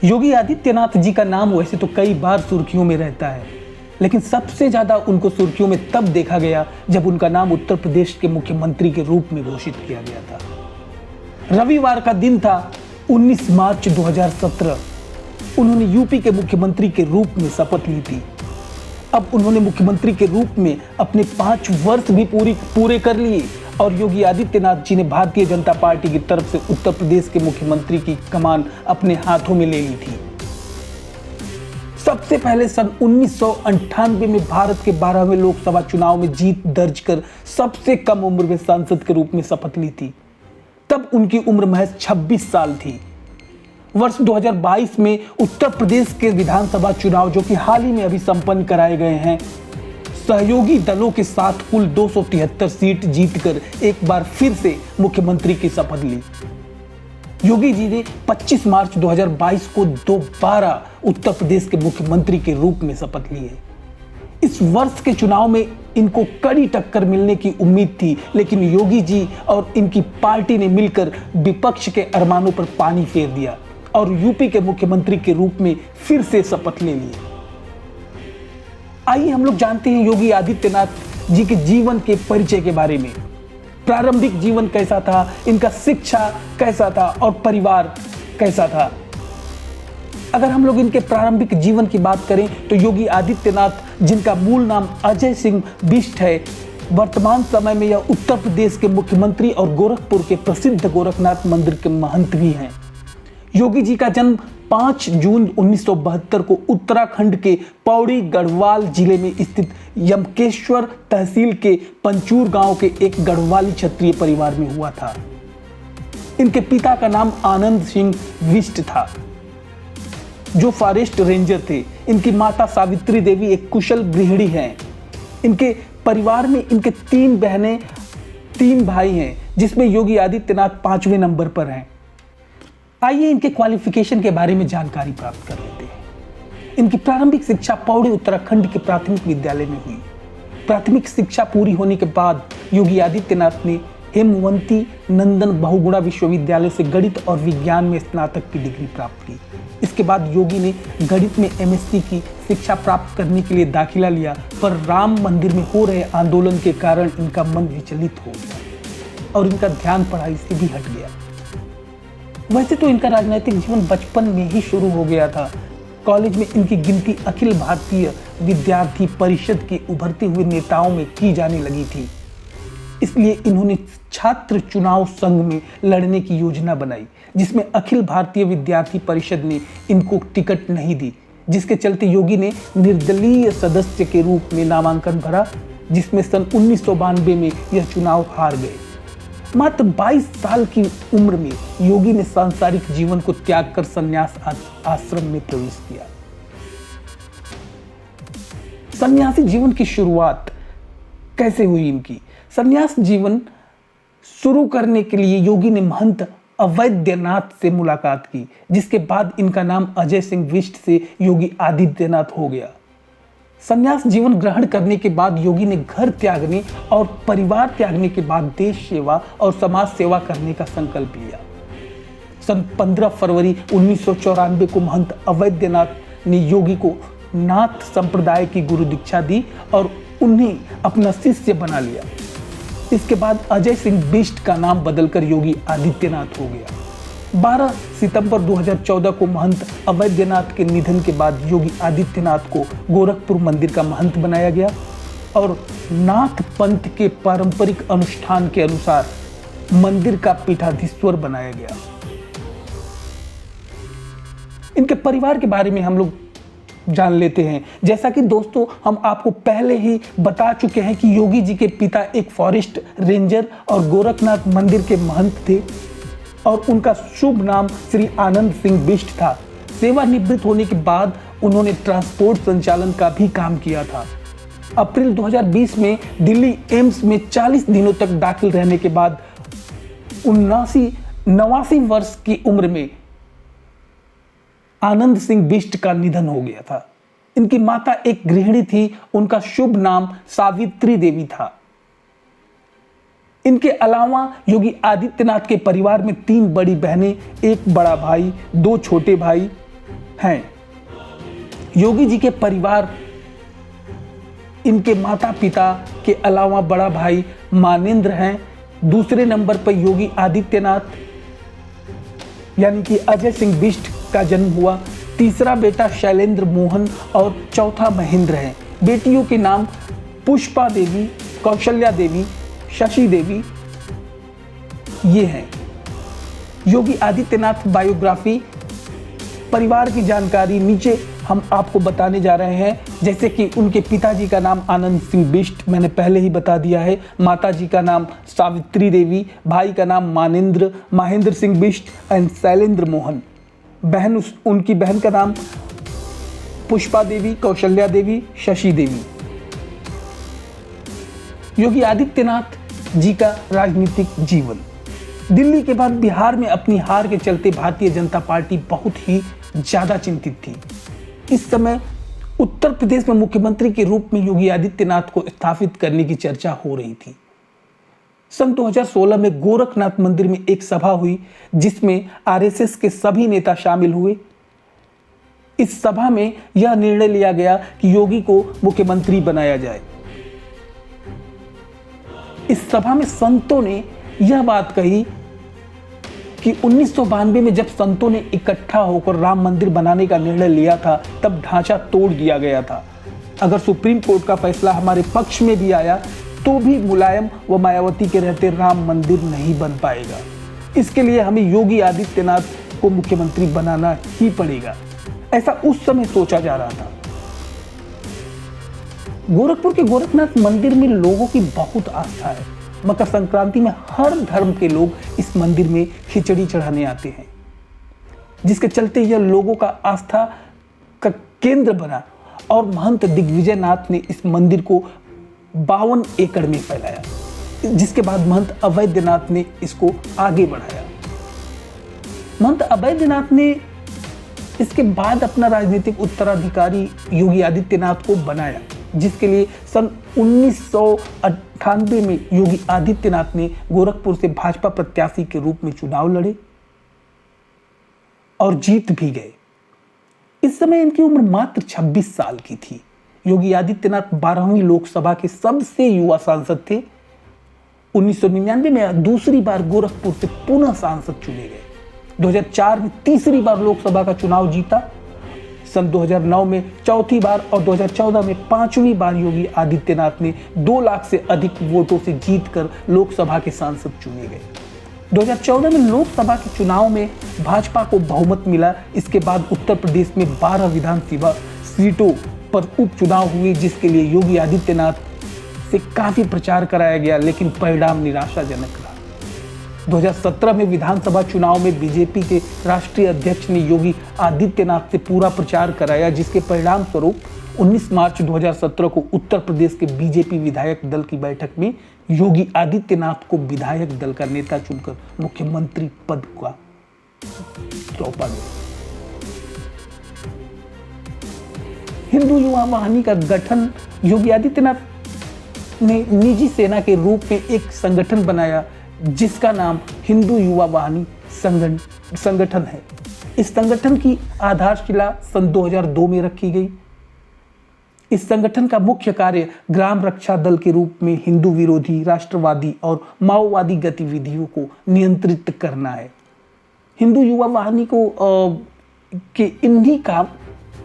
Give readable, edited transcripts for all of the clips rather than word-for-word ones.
योगी आदित्यनाथ जी का नाम वैसे तो कई बार सुर्खियों में रहता है, लेकिन सबसे ज्यादा उनको सुर्खियों में तब देखा गया जब उनका नाम उत्तर प्रदेश के मुख्यमंत्री के रूप में घोषित किया गया था। रविवार का दिन था 19 मार्च 2017। उन्होंने यूपी के मुख्यमंत्री के रूप में शपथ ली थी। अब उन्होंने मुख्यमंत्री के रूप में अपने 5 वर्ष भी पूरे कर लिए और योगी आदित्यनाथ जी ने भारतीय जनता पार्टी की तरफ से उत्तर प्रदेश के मुख्यमंत्री की कमान अपने हाथों में ले ली थी। सबसे पहले सन 1998 में भारत के 12वें लोकसभा चुनाव में जीत दर्ज कर सबसे कम उम्र में सांसद के रूप में शपथ ली थी। तब उनकी उम्र महज 26 साल थी। वर्ष 2022 में उत्तर प्रदेश के विधानसभा चुनाव, जो कि हाल ही में अभी संपन्न कराए गए हैं, सहयोगी दलों के साथ कुल 273 सीट जीतकर एक बार फिर से मुख्यमंत्री की शपथ ली। योगी जी ने 25 मार्च 2022 को दोबारा उत्तर प्रदेश के मुख्यमंत्री के रूप में शपथ ली है। इस वर्ष के चुनाव में इनको कड़ी टक्कर मिलने की उम्मीद थी, लेकिन योगी जी और इनकी पार्टी ने मिलकर विपक्ष के अरमानों पर पानी फेर दिया और यूपी के मुख्यमंत्री के रूप में फिर से शपथ ले ली। आइए हम लोग जानते हैं योगी आदित्यनाथ जी के जीवन के परिचय के बारे में। प्रारंभिक जीवन कैसा था, इनका शिक्षा कैसा था और परिवार कैसा था। अगर हम लोग इनके प्रारंभिक जीवन की बात करें तो योगी आदित्यनाथ, जिनका मूल नाम अजय सिंह बिष्ट है, वर्तमान समय में यह उत्तर प्रदेश के मुख्यमंत्री और गोरखपुर के प्रसिद्ध गोरखनाथ मंदिर के महंत भी हैं। योगी जी का जन्म 5 जून 1972 को उत्तराखंड के पौड़ी गढ़वाल जिले में स्थित यमकेश्वर तहसील के पंचूर गांव के एक गढ़वाली क्षत्रिय परिवार में हुआ था। इनके पिता का नाम आनंद सिंह बिष्ट था, जो फॉरेस्ट रेंजर थे। इनकी माता सावित्री देवी एक कुशल गृहिणी हैं। इनके परिवार में इनके 3 बहनें, 3 भाई हैं, जिसमें योगी आदित्यनाथ 5वें नंबर पर हैं। आइए इनके क्वालिफिकेशन के बारे में जानकारी प्राप्त कर लेते हैं। इनकी प्रारंभिक शिक्षा पौड़ी उत्तराखंड के प्राथमिक विद्यालय में हुई। प्राथमिक शिक्षा पूरी होने के बाद योगी आदित्यनाथ ने हेमवंती नंदन बहुगुणा विश्वविद्यालय से गणित और विज्ञान में स्नातक की डिग्री प्राप्त की। इसके बाद योगी ने गणित में एमएससी की शिक्षा प्राप्त करने के लिए दाखिला लिया, पर राम मंदिर में हो रहे आंदोलन के कारण इनका मन विचलित हो गया और इनका ध्यान पढ़ाई से भी हट गया। वैसे तो इनका राजनीतिक जीवन बचपन में ही शुरू हो गया था। कॉलेज में इनकी गिनती अखिल भारतीय विद्यार्थी परिषद के उभरते हुए नेताओं में की जाने लगी थी। इसलिए इन्होंने छात्र चुनाव संघ में लड़ने की योजना बनाई, जिसमें अखिल भारतीय विद्यार्थी परिषद ने इनको टिकट नहीं दी, जिसके चलते योगी ने निर्दलीय सदस्य के रूप में नामांकन भरा, जिसमें सन 1992 में यह चुनाव हार गए। मात्र 22 साल की उम्र में योगी ने सांसारिक जीवन को त्याग कर संन्यास आश्रम में प्रवेश किया। सन्यासी जीवन की शुरुआत कैसे हुई इनकी? सन्यास जीवन शुरू करने के लिए योगी ने महंत अवैद्यनाथ से मुलाकात की, जिसके बाद इनका नाम अजय सिंह बिष्ट से योगी आदित्यनाथ हो गया। संन्यास जीवन ग्रहण करने के बाद योगी ने घर त्यागने और परिवार त्यागने के बाद देश सेवा और समाज सेवा करने का संकल्प लिया। सन 15 फरवरी 1994 को महंत अवैद्यनाथ ने योगी को नाथ संप्रदाय की गुरु दीक्षा दी और उन्हें अपना शिष्य बना लिया। इसके बाद अजय सिंह बिष्ट का नाम बदलकर योगी आदित्यनाथ हो गया। 12 सितंबर 2014 को महंत अवैद्यनाथ के निधन के बाद योगी आदित्यनाथ को गोरखपुर मंदिर का महंत बनाया गया और नाथ पंथ के पारंपरिक अनुष्ठान के अनुसार मंदिर का पीठाधीश्वर बनाया गया। इनके परिवार के बारे में हम लोग जान लेते हैं। जैसा कि दोस्तों हम आपको पहले ही बता चुके हैं कि योगी जी के पिता एक फॉरेस्ट रेंजर और गोरखनाथ मंदिर के महंत थे और उनका शुभ नाम श्री आनंद सिंह बिष्ट था। सेवानिवृत्त होने के बाद उन्होंने ट्रांसपोर्ट संचालन का भी काम किया था। अप्रैल 2020 में दिल्ली एम्स में 40 दिनों तक दाखिल रहने के बाद 89 वर्ष की उम्र में आनंद सिंह बिष्ट का निधन हो गया था। इनकी माता एक गृहिणी थी, उनका शुभ नाम सावित्री देवी था। इनके अलावा योगी आदित्यनाथ के परिवार में 3 बड़ी बहनें, 1 बड़ा भाई, 2 छोटे भाई हैं। योगी जी के परिवार, इनके माता पिता के अलावा बड़ा भाई मानेंद्र हैं। दूसरे नंबर पर योगी आदित्यनाथ यानी कि अजय सिंह बिष्ट का जन्म हुआ। तीसरा बेटा शैलेंद्र मोहन और चौथा महेंद्र है। बेटियों के नाम पुष्पा देवी, कौशल्या देवी, शशि देवी ये हैं। योगी आदित्यनाथ बायोग्राफी, परिवार की जानकारी नीचे हम आपको बताने जा रहे हैं। जैसे कि उनके पिताजी का नाम आनंद सिंह बिष्ट मैंने पहले ही बता दिया है। माताजी का नाम सावित्री देवी, भाई का नाम महेंद्र सिंह बिष्ट एंड शैलेंद्र मोहन। उनकी बहन का नाम पुष्पा देवी, कौशल्या देवी, शशि देवी। योगी आदित्यनाथ जी का राजनीतिक जीवन। दिल्ली के बाद बिहार में अपनी हार के चलते भारतीय जनता पार्टी बहुत ही ज्यादा चिंतित थी। इस समय उत्तर प्रदेश में मुख्यमंत्री के रूप में योगी आदित्यनाथ को स्थापित करने की चर्चा हो रही थी। सन 2016 में गोरखनाथ मंदिर में एक सभा हुई जिसमें आरएसएस के सभी नेता शामिल हुए। इस सभा में यह निर्णय लिया गया कि योगी को मुख्यमंत्री बनाया जाए। इस सभा में संतों ने यह बात कही कि 1992 में जब संतों ने इकट्ठा होकर राम मंदिर बनाने का निर्णय लिया था तब ढांचा तोड़ दिया गया था। अगर सुप्रीम कोर्ट का फैसला हमारे पक्ष में भी आया तो भी मुलायम व मायावती के रहते राम मंदिर नहीं बन पाएगा। इसके लिए हमें योगी आदित्यनाथ को मुख्यमंत्री बनाना ही पड़ेगा, ऐसा उस समय सोचा जा रहा था। गोरखपुर के गोरखनाथ मंदिर में लोगों की बहुत आस्था है। मकर संक्रांति में हर धर्म के लोग इस मंदिर में खिचड़ी चढ़ाने आते हैं, जिसके चलते यह लोगों का आस्था का केंद्र बना और महंत दिग्विजय नाथ ने इस मंदिर को 52 एकड़ में फैलाया, जिसके बाद महंत अवैधनाथ ने इसको आगे बढ़ाया। महंत अवैधनाथ ने इसके बाद अपना राजनीतिक उत्तराधिकारी योगी आदित्यनाथ को बनाया, जिसके लिए सन 1998 में योगी आदित्यनाथ ने गोरखपुर से भाजपा प्रत्याशी के रूप में चुनाव लड़े और जीत भी गए। इस समय इनकी उम्र मात्र 26 साल की थी। योगी आदित्यनाथ 12वीं लोकसभा के सबसे युवा सांसद थे। 1999 में दूसरी बार गोरखपुर से पुनः सांसद चुने गए। 2004 में तीसरी बार लोकसभा का चुनाव जीता। सन 2009 में चौथी बार और 2014 में 5वीं बार योगी आदित्यनाथ ने 2 लाख से अधिक वोटों से जीतकर लोकसभा के सांसद चुने गए। 2014 में लोकसभा के चुनाव में भाजपा को बहुमत मिला। इसके बाद उत्तर प्रदेश में 12 विधानसभा सीटों पर उपचुनाव हुए, जिसके लिए योगी आदित्यनाथ से काफी प्रचार कराया गया, लेकिन परिणाम निराशाजनक रहा। 2017 में विधानसभा चुनाव में बीजेपी के राष्ट्रीय अध्यक्ष ने योगी आदित्यनाथ से पूरा प्रचार कराया, जिसके परिणाम स्वरूप 19 मार्च 2017 को उत्तर प्रदेश के बीजेपी विधायक दल की बैठक में योगी आदित्यनाथ को विधायक दल का नेता चुनकर मुख्यमंत्री पद का सौंपा गया। हिंदू युवा वाहिनी का गठन, योगी आदित्यनाथ ने निजी सेना के रूप में एक संगठन बनाया जिसका नाम हिंदू युवा वाहिनी संगठन है। इस संगठन की आधारशिला सन 2002 में रखी गई। इस संगठन का मुख्य कार्य ग्राम रक्षा दल के रूप में हिंदू विरोधी, राष्ट्रवादी और माओवादी गतिविधियों को नियंत्रित करना है। हिंदू युवा वाहिनी को के इन्हीं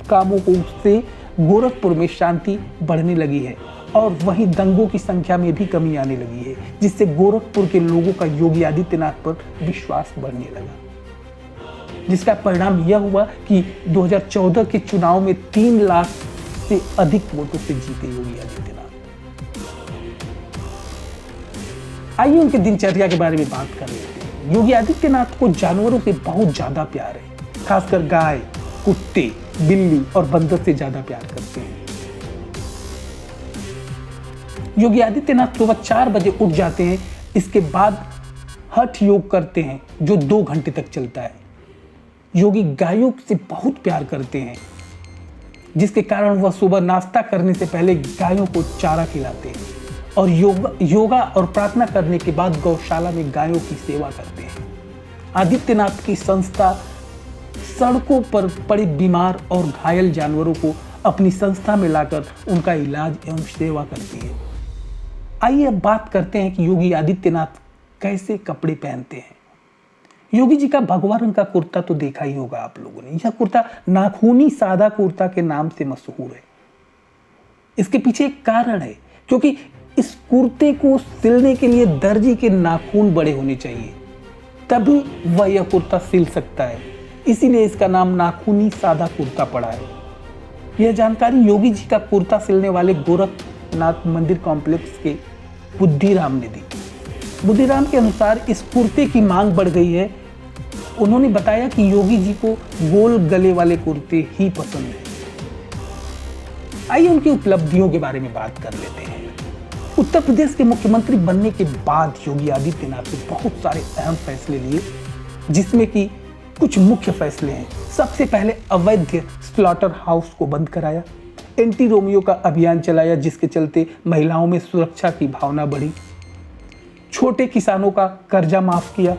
कामों को से गोरखपुर में शांति बढ़ने लगी है और वहीं दंगों की संख्या में भी कमी आने लगी है, जिससे गोरखपुर के लोगों का योगी आदित्यनाथ पर विश्वास बढ़ने लगा, जिसका परिणाम यह हुआ कि 2014 के चुनाव में 3 लाख से अधिक वोटों से जीते योगी आदित्यनाथ। आइए उनके दिनचर्या के बारे में बात कर लेते हैं। योगी आदित्यनाथ को जानवरों से बहुत ज्यादा प्यार है, खासकर गाय, कुत्ते, बिल्ली और बंदर से ज्यादा प्यार करते हैं। योगी आदित्यनाथ सुबह 4 बजे उठ जाते हैं। इसके बाद हठ योग करते हैं जो 2 घंटे तक चलता है। योगी गायों से बहुत प्यार करते हैं, जिसके कारण वह सुबह नाश्ता करने से पहले गायों को चारा खिलाते हैं और योगा और प्रार्थना करने के बाद गौशाला में गायों की सेवा करते हैं। आदित्यनाथ की संस्था सड़कों पर पड़े बीमार और घायल जानवरों को अपनी संस्था में लाकर उनका इलाज एवं सेवा करती है। आइए अब बात करते हैं कि योगी आदित्यनाथ कैसे कपड़े पहनते हैं। योगी जी का भगवा रंग का कुर्ता तो देखा ही होगा आप लोगों ने। यह कुर्ता नाखूनी सादा कुर्ता के नाम से मशहूर है। इसके पीछे एक कारण है, क्योंकि इस कुर्ते को सिलने के लिए दर्जी के नाखून बड़े होने चाहिए, तभी वह यह कुर्ता सिल सकता है। इसीलिए इसका नाम नाखूनी सादा कुर्ता पड़ा है। यह जानकारी योगी जी का कुर्ता सिलने वाले गोरखनाथ मंदिर कॉम्प्लेक्स के बुद्धिराम ने दी। बुद्धिराम के अनुसार इस कुर्ते की मांग बढ़ गई है। उन्होंने बताया कि योगी जी को गोल गले वाले कुर्ते ही पसंद है। आइए उनकी उपलब्धियों के बारे में बात कर लेते हैं। उत्तर प्रदेश के मुख्यमंत्री बनने के बाद योगी आदित्यनाथ ने बहुत सारे अहम फैसले लिए, जिसमें कि कुछ मुख्य फैसले हैं। सबसे पहले अवैध स्लॉटर हाउस को बंद कराया, एंटी रोमियो का अभियान चलाया, जिसके चलते महिलाओं में सुरक्षा की भावना बढ़ी। छोटे किसानों का कर्जा माफ किया।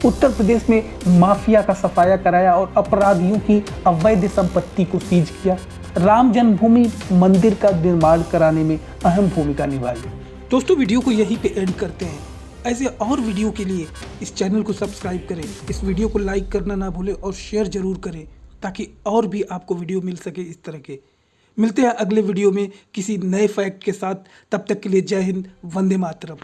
उत्तर प्रदेश में माफिया का सफाया कराया और अपराधियों की अवैध संपत्ति को सीज किया। राम जन्मभूमि मंदिर का निर्माण कराने में अहम भूमिका निभाई। दोस्तों, वीडियो को यहीं पे एंड करते हैं। ऐसे और वीडियो के लिए इस चैनल को सब्सक्राइब करें, इस वीडियो को लाइक करना ना भूलें और शेयर जरूर करें, ताकि और भी आपको वीडियो मिल सके इस तरह के। मिलते हैं अगले वीडियो में किसी नए फैक्ट के साथ। तब तक के लिए जय हिंद, वंदे मातरम।